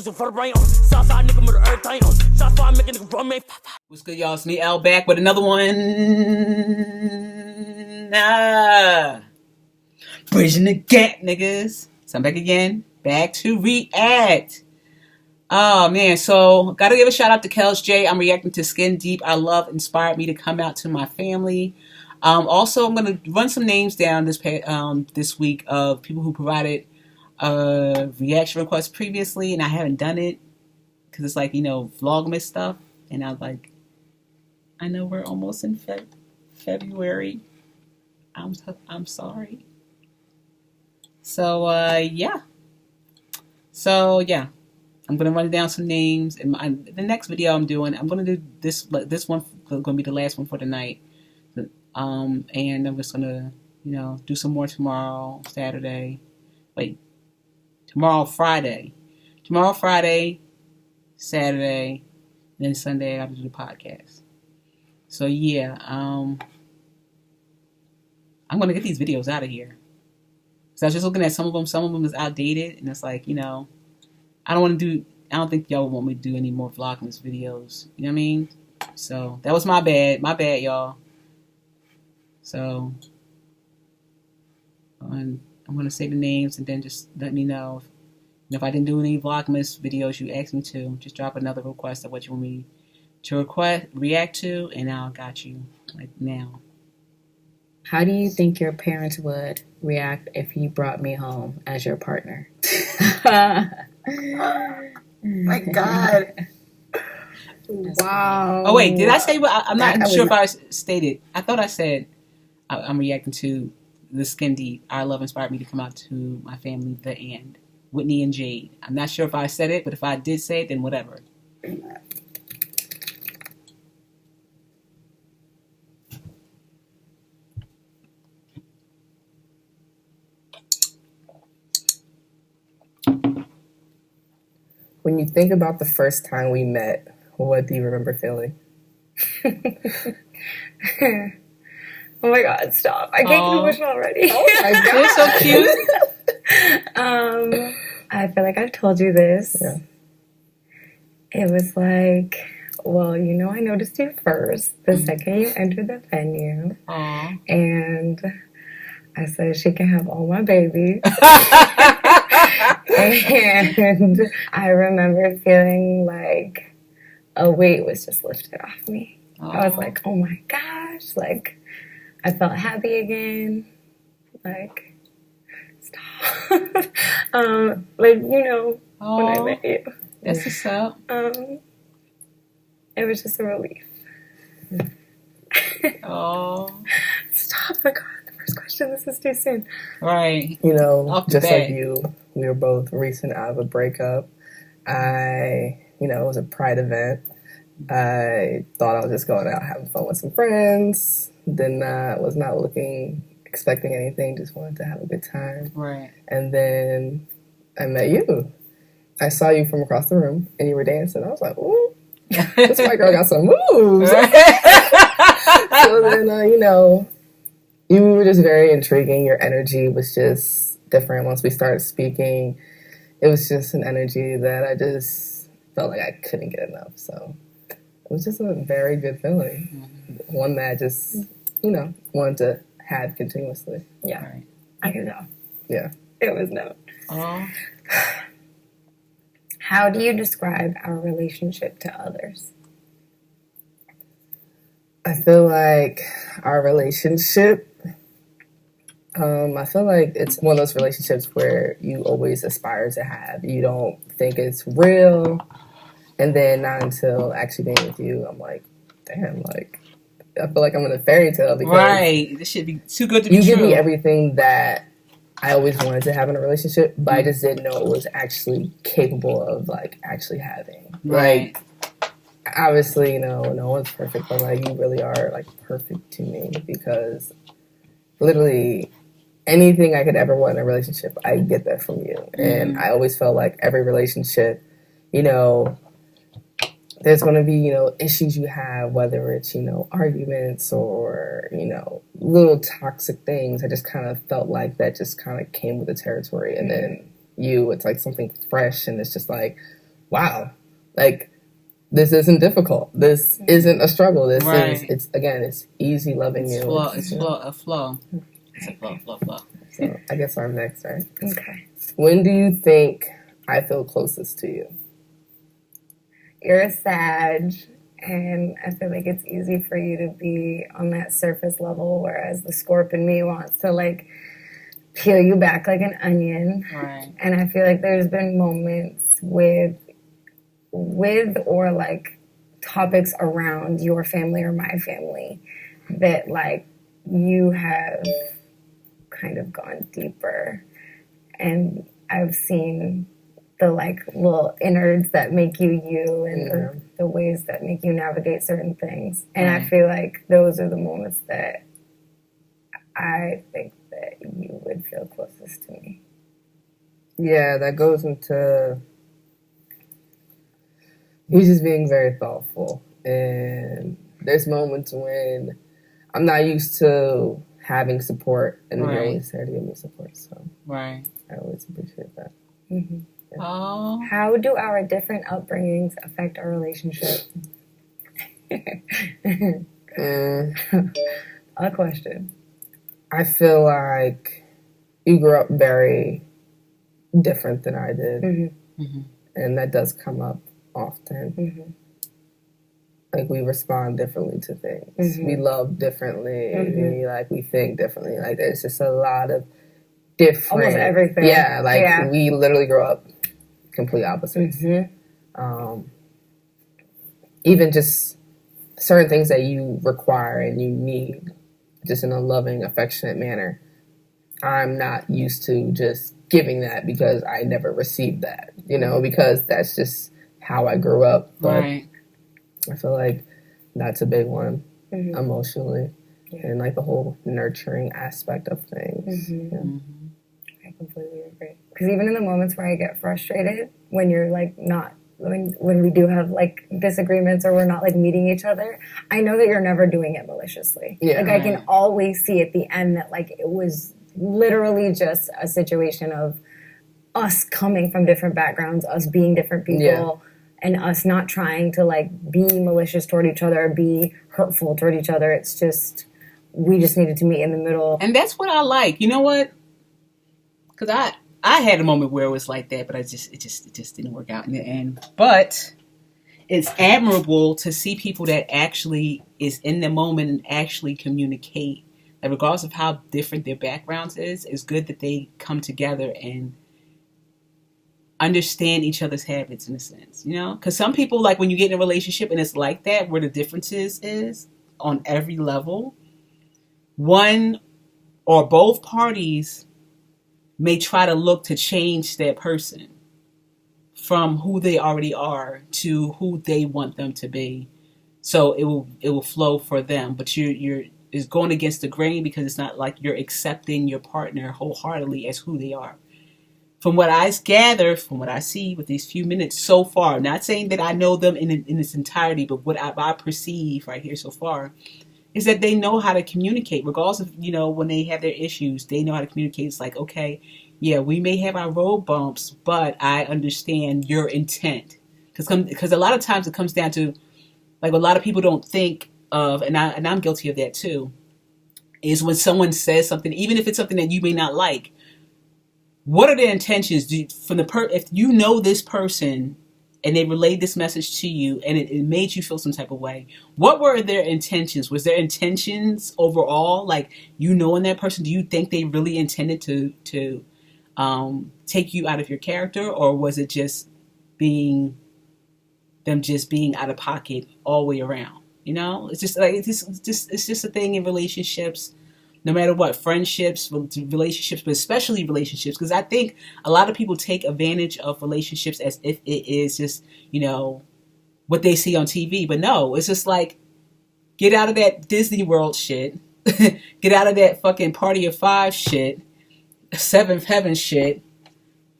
What's good, y'all? It's me, Al, back with another one. Bridging the gap, niggas. So I'm back again. Back to react. Oh, man. So, gotta give a shout out to Jade. I'm reacting to Skin Deep. Our love inspired me to come out to my family. Also, I'm going to run some names down this week of people who provided reaction requests previously, and I haven't done it because it's like, Vlogmas stuff. And I was like, I know we're almost in February. I'm sorry. So, yeah. I'm going to run down some names. In the next video I'm going to do this one, going to be the last one for tonight. And I'm just going to, do some more tomorrow, Friday. Tomorrow, Saturday, and then Sunday I'll do the podcast. So, yeah, I'm going to get these videos out of here. So I was just looking at some of them is outdated, and it's like, I don't think y'all want me to do any more Vlogmas videos. You know what I mean? So that was my bad, y'all. So I'm going to say the names and then just let me know. If I didn't do any Vlogmas videos you asked me to, just drop another request of what you want me to react to, and I'll got you, like, now. How do you think your parents would react if you brought me home as your partner? My God. Wow. Oh, wait, did I say what? I'm not sure if I stated. I thought I said I'm reacting to the Skin Deep. Our love inspired me to come out to my family, the end. Whitney and Jade. I'm not sure if I said it, but if I did say it, then whatever. When you think about the first time we met, what do you remember feeling? Oh my God, stop. I can't get emotional already. Oh my God. You're so cute. I feel like I've told you this. Yeah. It was like, well, I noticed you first the second you entered the venue. Aww. And I said, she can have all my babies. And I remember feeling like a weight was just lifted off me. Aww. I was like, oh my gosh. Like, I felt happy again. Like, stop. When I met you. That's what's up. It was just a relief. Oh. Stop. My God, the first question. This is too soon. Right. Just like you, we were both recent out of a breakup. It was a pride event. I thought I was just going out having fun with some friends. Was not expecting anything, just wanted to have a good time. Right. And then I met you. I saw you from across the room and you were dancing. I was like, ooh, this white girl got some moves. So then, you were just very intriguing. Your energy was just different. Once we started speaking, it was just an energy that I just felt like I couldn't get enough. So it was just a very good feeling. Mm-hmm. One that I just, wanted to have continuously. Yeah. Right. I can tell. Yeah. It was no. Aww. How do you describe our relationship to others? I feel like our relationship, I feel like it's one of those relationships where you always aspire to have. You don't think it's real. And then not until actually being with you, I'm like, damn, like, I feel like I'm in a fairy tale because right. This should be too good to be true. You give me everything that I always wanted to have in a relationship, but I just didn't know it was actually capable of, like, actually having. Right. Like, obviously, no one's perfect, but, like, you really are, like, perfect to me because literally anything I could ever want in a relationship, I get that from you. Mm-hmm. And I always felt like every relationship, there's going to be, issues you have, whether it's, arguments or, little toxic things. I just kind of felt like that just kind of came with the territory. And then it's like something fresh and it's just like, wow, like this isn't difficult. This isn't a struggle. This is, it's easy loving you. It's a flow. It's a flow. So I guess I'm next, right? Okay. When do you think I feel closest to you? You're a Sag, and I feel like it's easy for you to be on that surface level, whereas the Scorp in me wants to like peel you back like an onion. Right. And I feel like there's been moments with or like topics around your family or my family that like you have kind of gone deeper, and I've seen the like little innards that make you you, and the ways that make you navigate certain things. And I feel like those are the moments that I think that you would feel closest to me. Yeah, that goes into you just being very thoughtful. And there's moments when I'm not used to having support, and you're always there to give me support. So I always appreciate that. Mm-hmm. Yeah. Oh. How do our different upbringings affect our relationship? A question. I feel like you grew up very different than I did. Mm-hmm. Mm-hmm. And that does come up often. Mm-hmm. Like we respond differently to things. Mm-hmm. We love differently. Mm-hmm. We think differently. Like there's just a lot of different. Almost everything. Yeah, we literally grow up complete opposites. Mm-hmm. Even just certain things that you require and you need, just in a loving, affectionate manner. I'm not used to just giving that because I never received that, because that's just how I grew up. But I feel like that's a big one, emotionally, and like the whole nurturing aspect of things. Mm-hmm. Yeah. Mm-hmm. I completely agree. Because even in the moments where I get frustrated, when you're like not, when we do have like disagreements or we're not like meeting each other, I know that you're never doing it maliciously. Yeah. Like I can always see at the end that like it was literally just a situation of us coming from different backgrounds, us being different people, and us not trying to like be malicious toward each other, be hurtful toward each other. It's just, we just needed to meet in the middle. And that's what I like. You know what? Because I had a moment where it was like that, but it just didn't work out in the end. But it's admirable to see people that actually is in the moment and actually communicate. Like regardless of how different their backgrounds is, it's good that they come together and understand each other's habits in a sense, Because some people, like when you get in a relationship and it's like that, where the differences is on every level, one or both parties may try to look to change that person from who they already are to who they want them to be. So it will flow for them, but you're is going against the grain because it's not like you're accepting your partner wholeheartedly as who they are. From what I gather, from what I see with these few minutes so far, not saying that I know them in its entirety, but what I perceive right here so far is that they know how to communicate, regardless of, when they have their issues, they know how to communicate. It's like, okay, yeah, we may have our road bumps, but I understand your intent. Because a lot of times it comes down to, like, a lot of people don't think of, and I'm guilty of that too, is when someone says something, even if it's something that you may not like, what are their intentions? If you know this person and they relayed this message to you and it made you feel some type of way, what were their intentions? Was their intentions overall, like, knowing that person, do you think they really intended to take you out of your character, or was it just being out of pocket all the way around? It's just like it's just a thing in relationships, no matter what, friendships, relationships, but especially relationships, because I think a lot of people take advantage of relationships as if it is just, what they see on TV. But no, it's just like, get out of that Disney World shit. Get out of that fucking Party of Five shit. Seventh Heaven shit.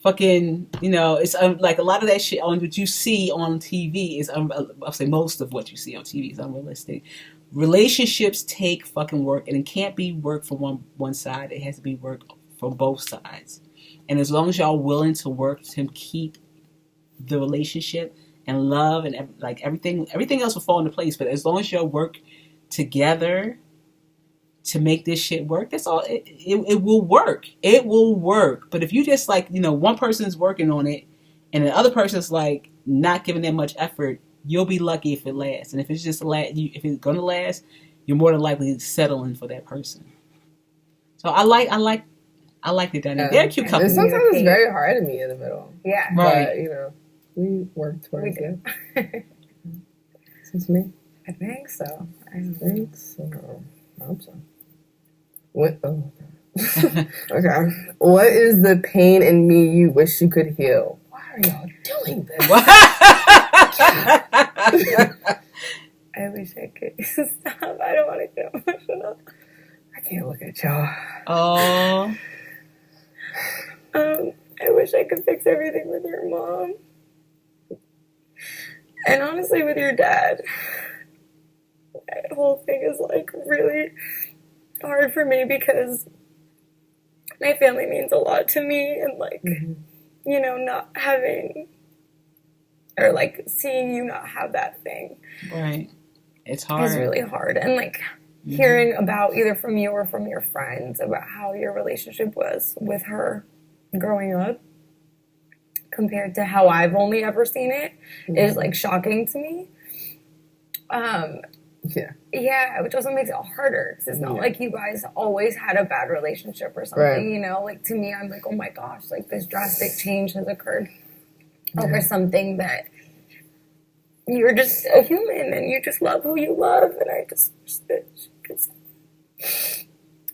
Fucking, it's like a lot of that shit on what you see on TV is, I'll say most of what you see on TV is unrealistic. Relationships take fucking work, and it can't be work from one side. It has to be work from both sides. And as long as y'all willing to work to keep the relationship and love and like everything else will fall into place. But as long as y'all work together to make this shit work, that's all. It will work. It will work. But if you just like, one person's working on it and the other person's like not giving that much effort, you'll be lucky if it lasts. And if it's just if it's gonna last, you're more than likely settling for that person. So I like the dynamic. They're a cute couple. Sometimes it's very hard to meet in the middle. Yeah. Right. But, we work towards it. Since me? I think so. I think so. I hope so. What? Oh. Okay. What is the pain in me you wish you could heal? Why are y'all doing this? I wish I could stop. I don't want to get emotional. I can't look at y'all. Oh. I wish I could fix everything with your mom. And honestly, with your dad. That whole thing is like really hard for me because my family means a lot to me, and like, not having or like seeing you not have that thing. Right. It's hard. It's really hard. And like hearing about either from you or from your friends about how your relationship was with her growing up compared to how I've only ever seen it is like shocking to me. Yeah, which also makes it harder because it's not like you guys always had a bad relationship or something, Like, to me, I'm like, oh my gosh, like, this drastic change has occurred over something that you're just a human and you just love who you love, and I just wish that she could say.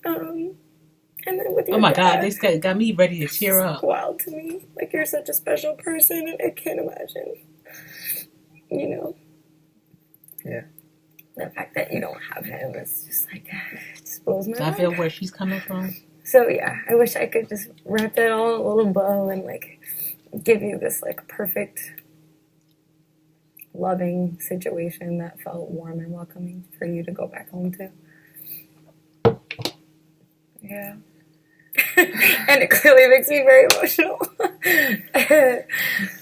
And then with your God, this guy got me ready to tear up. Wild to me. Like, you're such a special person, and I can't imagine, Yeah. The fact that you don't have him is just like, it just blows my mind. I feel where she's coming from. So yeah, I wish I could just wrap that all in a little bow and like give you this like perfect, loving situation that felt warm and welcoming for you to go back home to. Yeah. And it clearly makes me very emotional.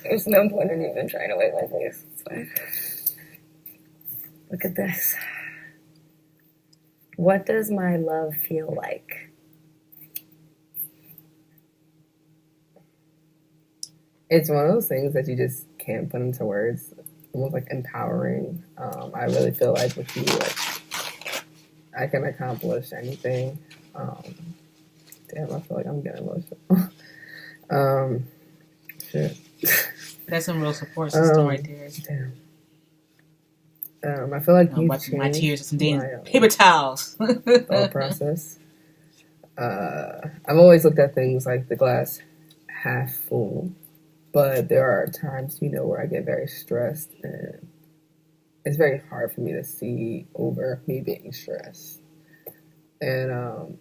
There's no point in even trying to wipe my face. It's fine. Look at this. What does my love feel like? It's one of those things that you just can't put into words. Almost like empowering. I really feel like with you, like I can accomplish anything. Damn, I feel like I'm getting emotional. Shit. That's some real support system right there. Damn. I feel like you my tears are some damn paper towels. Thought process. I've always looked at things like the glass half full, but there are times, where I get very stressed, and it's very hard for me to see over me being stressed. And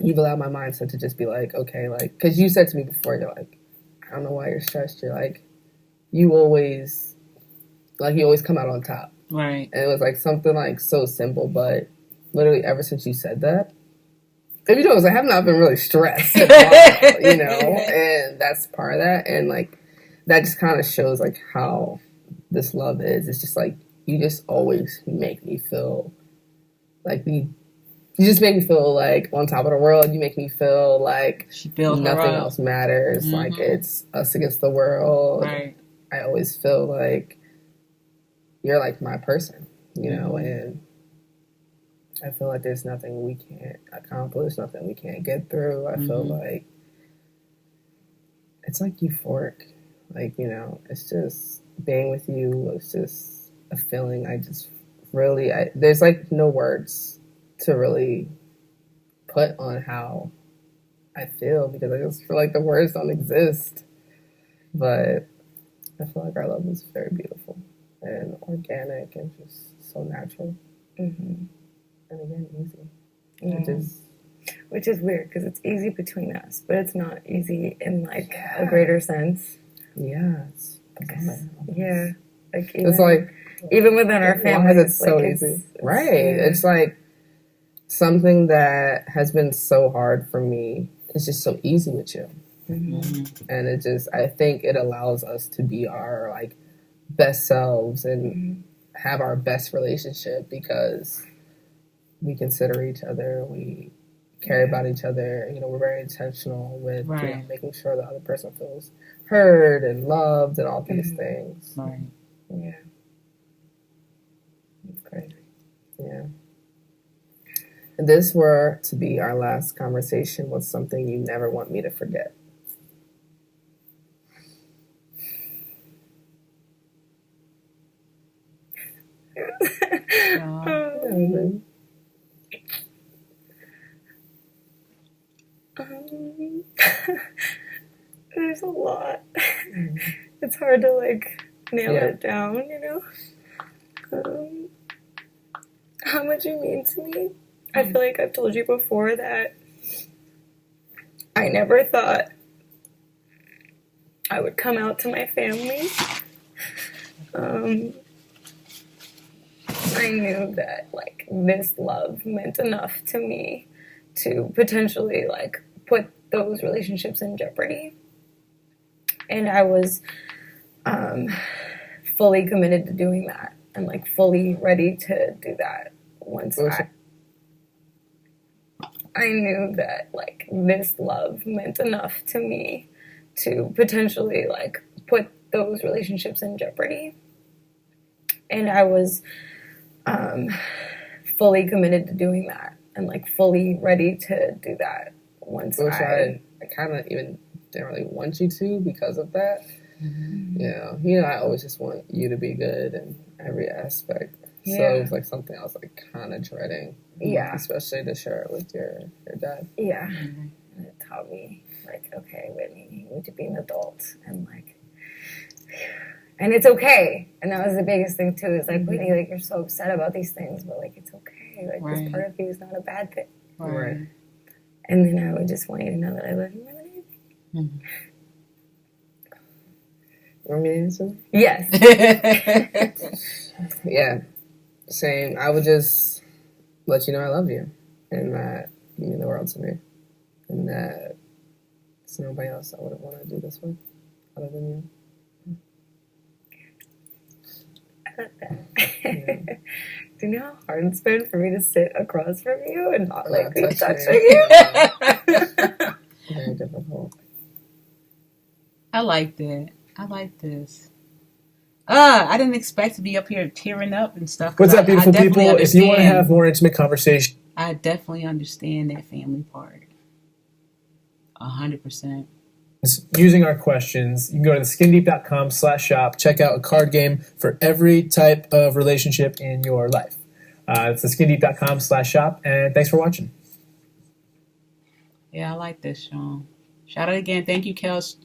you've allowed my mindset to just be like, okay, like, because you said to me before, you're like, I don't know why you're stressed. You're like, you always come out on top. Right. And it was like something like so simple, but literally ever since you said that, if you notice, I have not been really stressed at all, and that's part of that. And like, that just kind of shows like how this love is. It's just like, you just always make me feel like you just make me feel like on top of the world. You make me feel like nothing else matters. Mm-hmm. Like it's us against the world. Right. I always feel like you're like my person, and I feel like there's nothing we can't accomplish, nothing we can't get through. I feel like it's like euphoric. Like, it's just being with you. It's just a feeling I just really, there's like no words to really put on how I feel, because I just feel like the words don't exist. But I feel like our love is very beautiful and organic and just so natural. Mm-hmm. And again, easy. Which is weird because it's easy between us, but it's not easy in like a greater sense. Yeah. Yeah. Like even within our family, it's so easy. Right. It's like something that has been so hard for me. It's just so easy with you. And it just, I think it allows us to be our like best selves and have our best relationship because we consider each other, we care about each other, you know, we're very intentional with you know, making sure the other person feels heard and loved and all these things. Right. Yeah. It's crazy. Yeah. If this were to be our last conversation, what's something you never want me to forget? There's a lot. It's hard to like nail it down, you know. How much you mean to me. I feel like I've told you before that I never thought I would come out to my family. I knew that like this love meant enough to me to potentially like put those relationships in jeopardy. And I was fully committed to doing that and like fully ready to do that once I knew that like this love meant enough to me to potentially like put those relationships in jeopardy. And I was fully committed to doing that and like fully ready to do that once I kind of even didn't really want you to because of that. You know, I always just want you to be good in every aspect. So it was like something I was like kind of dreading. Yeah. Especially to share it with your dad. Yeah. And it taught me like, okay, Whitney, you need to be an adult and like, and it's okay. And that was the biggest thing too, is like, Whitney, like you're so upset about these things, but like it's okay. Like this part of you is not a bad thing. Right. And then I would just want you to know that I love you more than anything. Want me to answer? Yes. Yeah. Same. I would just let you know I love you. And that you mean the world to me. And that there's nobody else I wouldn't want to do this with other than you. I love that. Do you know how hard it's been for me to sit across from you and not like be touching you? Very difficult. I like that. I like this. I didn't expect to be up here tearing up and stuff. What's up, beautiful people? If you want to have more intimate conversation, I definitely understand that family part. 100%. using our questions, you can go to theskindeep.com/shop, check out a card game for every type of relationship in your life. It's theskindeep.com/shop, and thanks for watching. Yeah, I like this, Sean. Shout out again. Thank you, Kels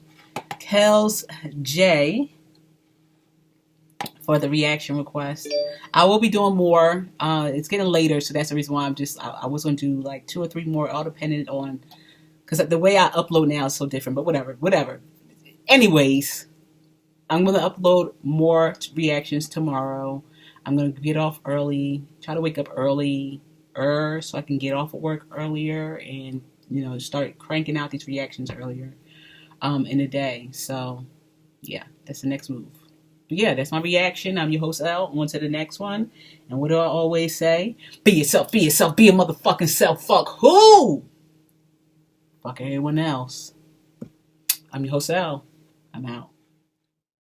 J, for the reaction request. I will be doing more. It's getting later, so that's the reason why I was going to do like 2 or 3 more, all dependent on, because the way I upload now is so different, but whatever. Anyways, I'm going to upload more reactions tomorrow. I'm going to get off early, try to wake up early, so I can get off of work earlier and, start cranking out these reactions earlier in the day. So, yeah, that's the next move. But yeah, that's my reaction. I'm your host, L. On to the next one. And what do I always say? Be yourself, be a motherfucking self. Fuck who? Fuck everyone else. I'm your host, L. I'm out.